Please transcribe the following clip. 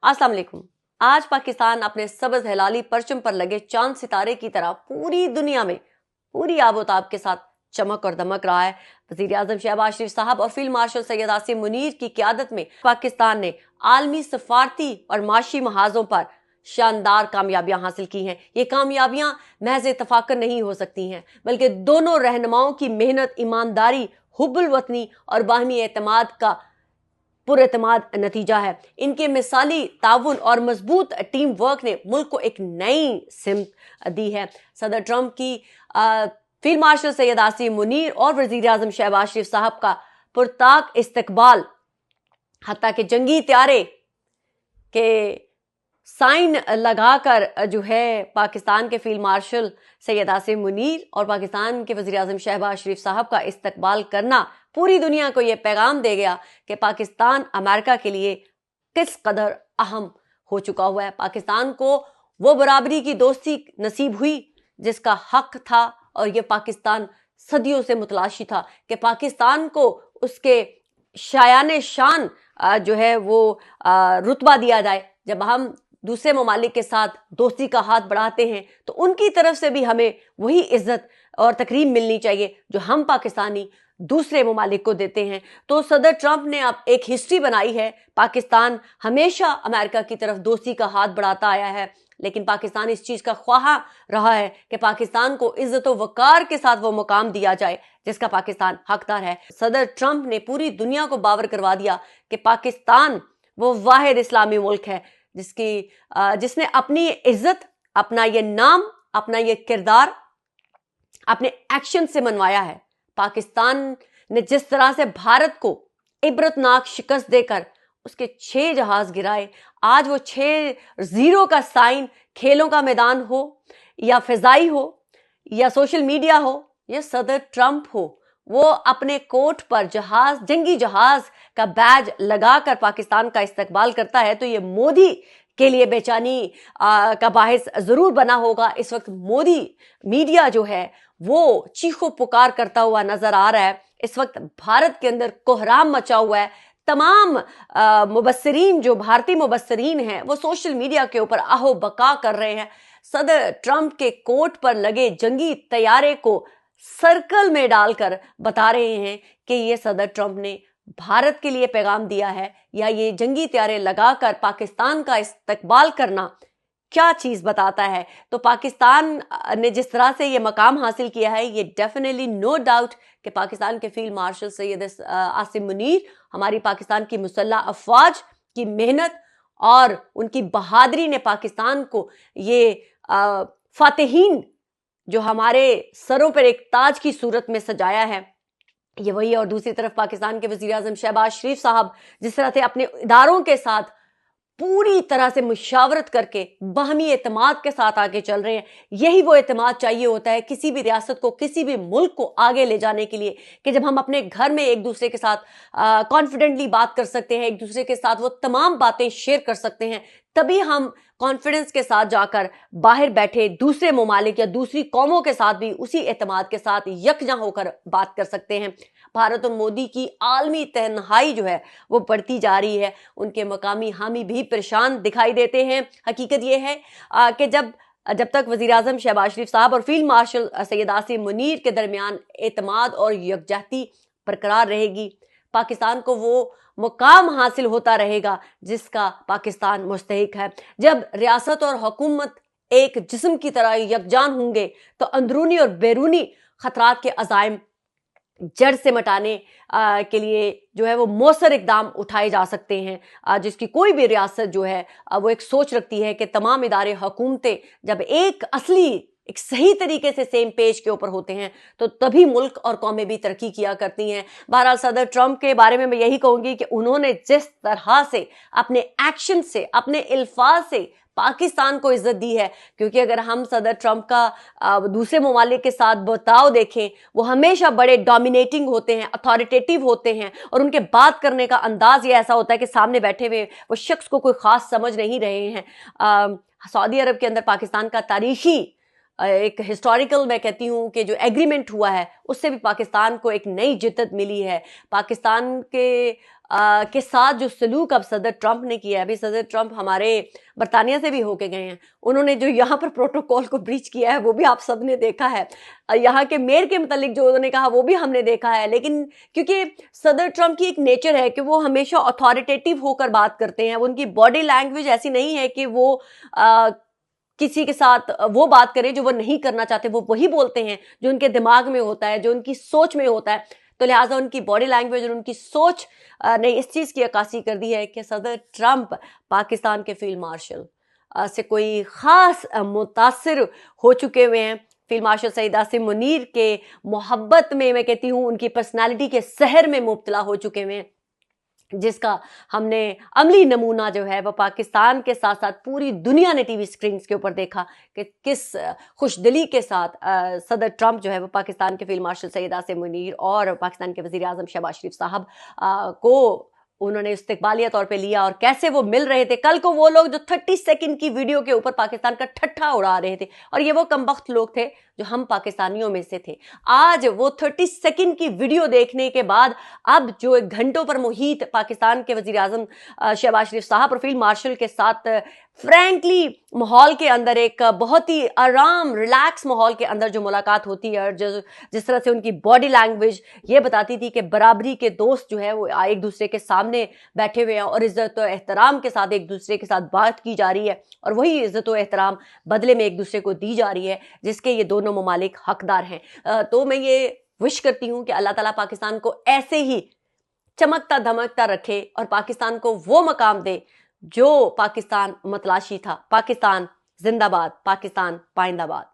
अस्सलाम वालेकुम। आज पाकिस्तान अपने सबज हिलाली परचम पर लगे चांद सितारे की तरह पूरी दुनिया में पूरी आबोताब के साथ चमक और दमक रहा है। वजीर आजम शहबाज शरीफ साहब और फील्ड मार्शल सैयद आसिम मुनीर की क़यादत में पाकिस्तान ने आलमी सफारती और माशी महाजों पर शानदार कामयाबियां हासिल की हैं। ये कामयाबियां महज इत्तफाकन नहीं हो सकती हैं, बल्कि दोनों रहनुमाओं की मेहनत, ईमानदारी, हुब्बुल वतनी और बाहमी एतमाद का पुरएतमाद नतीजा है। इनके मिसाली ताउन और मजबूत टीम वर्क ने मुल्क को एक नई सिमत दी है। सदर ट्रंप की फील्ड मार्शल सैयद आसिम मुनीर और वजीर आजम शहबाज शरीफ साहब का पुरताक इस्तकबाल, हत्ता के जंगी त्यारे के साइन लगाकर जो है पाकिस्तान के फील्ड मार्शल सैयद आसिम मुनीर और पाकिस्तान के वजीर आजम शहबाज शरीफ साहब का इस्तकबाल करना पूरी दुनिया को यह पैगाम दे गया कि पाकिस्तान अमेरिका के लिए किस कदर अहम हो चुका हुआ है। पाकिस्तान को वो बराबरी की दोस्ती नसीब हुई जिसका हक था, और ये पाकिस्तान सदियों से मुतलाशी था कि पाकिस्तान को उसके शायान शान जो है वो रुतबा दिया जाए। जब हम दूसरे ममालिक के साथ दोस्ती का हाथ बढ़ाते हैं तो उनकी तरफ से भी हमें वही इज्जत और तकरीम मिलनी चाहिए जो हम पाकिस्तानी दूसरे ममालिक को देते हैं। तो सदर ट्रंप ने अब एक हिस्ट्री बनाई है। पाकिस्तान हमेशा अमेरिका की तरफ दोस्ती का हाथ बढ़ाता आया है, लेकिन पाकिस्तान इस चीज़ का ख्वाहा रहा है कि पाकिस्तान को इज्जत व वकार के साथ वो मुकाम दिया जाए जिसका पाकिस्तान हकदार है। सदर ट्रंप ने पूरी दुनिया को बावर करवा दिया कि पाकिस्तान वो वाहिद इस्लामी मुल्क है जिसने अपनी इज्जत, अपना ये नाम, अपना ये किरदार अपने एक्शन से मनवाया है। पाकिस्तान ने जिस तरह से भारत को इबरतनाक शिकस्त देकर उसके 6 जहाज गिराए, आज वो 6-0 का साइन खेलों का मैदान हो या फिजाई हो या सोशल मीडिया हो या सदर ट्रंप हो, वो अपने कोट पर जंगी जहाज का बैज लगाकर पाकिस्तान का इस्तकबाल करता है तो ये मोदी के लिए बेचैनी का बाहिस जरूर बना होगा। इस वक्त मोदी मीडिया जो है वो चीखो पुकार करता हुआ नजर आ रहा है। इस वक्त भारत के अंदर कोहराम मचा हुआ है। तमाम मुबस्सिरीन जो भारतीय मुबस्सिरीन हैं वो सोशल मीडिया के ऊपर आहो बका कर रहे हैं। सदर ट्रंप के कोट पर लगे जंगी तैयारे को सर्कल में डालकर बता रहे हैं कि ये सदर ट्रंप ने भारत के लिए पैगाम दिया है, या ये जंगी तैयारे लगाकर पाकिस्तान का इस्तकबाल करना क्या चीज़ बताता है। तो पाकिस्तान ने जिस तरह से ये मकाम हासिल किया है, ये डेफिनेटली नो डाउट कि पाकिस्तान के फील्ड मार्शल सैयद आसिम मुनीर, हमारी पाकिस्तान की मुसल्लह अफवाज की मेहनत और उनकी बहादुरी ने पाकिस्तान को ये फातिहीन जो हमारे सरों पर एक ताज की सूरत में सजाया है, ये वही। और दूसरी तरफ पाकिस्तान के वजीर आजम शहबाज शरीफ साहब जिस तरह से अपने इदारों के साथ पूरी तरह से मुशावरत करके बाहमी एतमाद के साथ आगे चल रहे हैं, यही वो एतमाद चाहिए होता है किसी भी रियासत को, किसी भी मुल्क को आगे ले जाने के लिए, कि जब हम अपने घर में एक दूसरे के साथ कॉन्फिडेंटली बात कर सकते हैं, एक दूसरे के साथ वो तमाम बातें शेयर कर सकते हैं, तभी हम कॉन्फिडेंस के साथ जाकर बाहर बैठे दूसरे ममालिक या दूसरी कौमों के साथ भी उसी एतमाद के साथ यकजा होकर बात कर सकते हैं। भारत और मोदी की आलमी तन्हाई जो है वो बढ़ती जा रही है। उनके मकामी हामी भी परेशान दिखाई देते हैं। हकीकत ये है कि जब तक वजीर आजम शहबाज शरीफ साहब और फील्ड मार्शल सैयद आसिम मुनीर के दरमियान एतमाद और यकजहती बरकरार रहेगी, पाकिस्तान को वो मुकाम हासिल होता रहेगा जिसका पाकिस्तान मुस्तहिक है। जब रियासत और हुकूमत एक जिस्म की तरह यकजान होंगे तो अंदरूनी और बैरूनी खतरात के अज़ाइम जड़ से मिटाने के लिए जो है वो मौसर इकदाम उठाए जा सकते हैं। जिसकी कोई भी रियासत जो है वो एक सोच रखती है कि तमाम इदारे, हुकूमतें जब एक सही तरीके से सेम पेज के ऊपर होते हैं तो तभी मुल्क और कौमें भी तरक्की किया करती हैं। बहरहाल सदर ट्रंप के बारे में मैं यही कहूंगी कि उन्होंने जिस तरह से अपने एक्शन से, अपने अल्फाज से पाकिस्तान को इज्जत दी है, क्योंकि अगर हम सदर ट्रंप का दूसरे ममालिक के साथ बर्ताव देखें, वो हमेशा बड़े डोमिनेटिंग होते हैं, अथॉरिटेटिव होते हैं, और उनके बात करने का अंदाज ये ऐसा होता है कि सामने बैठे हुए वो शख्स को कोई खास समझ नहीं रहे हैं। सऊदी अरब के अंदर पाकिस्तान का तारीखी एक हिस्टोरिकल, मैं कहती हूँ कि जो एग्रीमेंट हुआ है उससे भी पाकिस्तान को एक नई जिद्दत मिली है। पाकिस्तान के के साथ जो सलूक अब सदर ट्रंप ने किया है, अभी सदर ट्रंप हमारे बरतानिया से भी होके गए हैं, उन्होंने जो यहाँ पर प्रोटोकॉल को ब्रीच किया है वो भी आप सब ने देखा है। यहाँ के मेयर के मतलब जो उन्होंने कहा वो भी हमने देखा है। लेकिन क्योंकि सदर ट्रंप की एक नेचर है कि वो हमेशा अथॉरिटेटिव होकर बात करते हैं, उनकी बॉडी लैंग्वेज ऐसी नहीं है कि वो किसी के साथ वो बात करें जो वो नहीं करना चाहते, वो वही बोलते हैं जो उनके दिमाग में होता है, जो उनकी सोच में होता है। तो लिहाजा उनकी बॉडी लैंग्वेज और उनकी सोच ने इस चीज की अक्कासी कर दी है कि सदर ट्रंप पाकिस्तान के फील्ड मार्शल से कोई खास मुतासिर हो चुके हुए हैं। फील्ड मार्शल सईद आसिम मुनीर के मोहब्बत में, मैं कहती हूँ उनकी पर्सनालिटी के सहर में मुब्तला हो चुके हुए हैं, जिसका हमने अमली नमूना जो है वह पाकिस्तान के साथ साथ पूरी दुनिया ने टीवी स्क्रीन के ऊपर देखा कि किस खुशदिली के साथ सदर ट्रंप जो है वो पाकिस्तान के फील्ड मार्शल सईद आसिम मुनीर और पाकिस्तान के वजीर आजम शहबाज शरीफ साहब को उन्होंने इस्तिकबालिया तौर पे लिया, और कैसे वो मिल रहे थे। कल को वो लोग जो 30 सेकंड की वीडियो के ऊपर पाकिस्तान का ठट्ठा उड़ा रहे थे, और ये वो कमबख्त लोग थे जो हम पाकिस्तानियों में से थे, आज वो 30 सेकंड की वीडियो देखने के बाद अब जो एक घंटों पर मुहित पाकिस्तान के वजीर आजम शहबाज शरीफ साहब और फील्ड मार्शल के साथ फ्रैंकली माहौल के अंदर, एक बहुत ही आराम रिलैक्स माहौल के अंदर जो मुलाकात होती है, और जिस तरह से उनकी बॉडी लैंग्वेज ये बताती थी कि बराबरी के दोस्त जो है वो एक दूसरे के सामने बैठे हुए हैं और इज्जत और एहतराम के साथ एक दूसरे के साथ बात की जा रही है, और वही इज्जत और एहतराम बदले में एक दूसरे को दी जा रही है जिसके ये दोनों ममालिक हकदार हैं। तो मैं ये विश करती हूँ कि अल्लाह ताला पाकिस्तान को ऐसे ही चमकता धमकता रखे और पाकिस्तान को वो मकाम दे जो पाकिस्तान मतलाशी था। पाकिस्तान जिंदाबाद, पाकिस्तान पाइंदाबाद।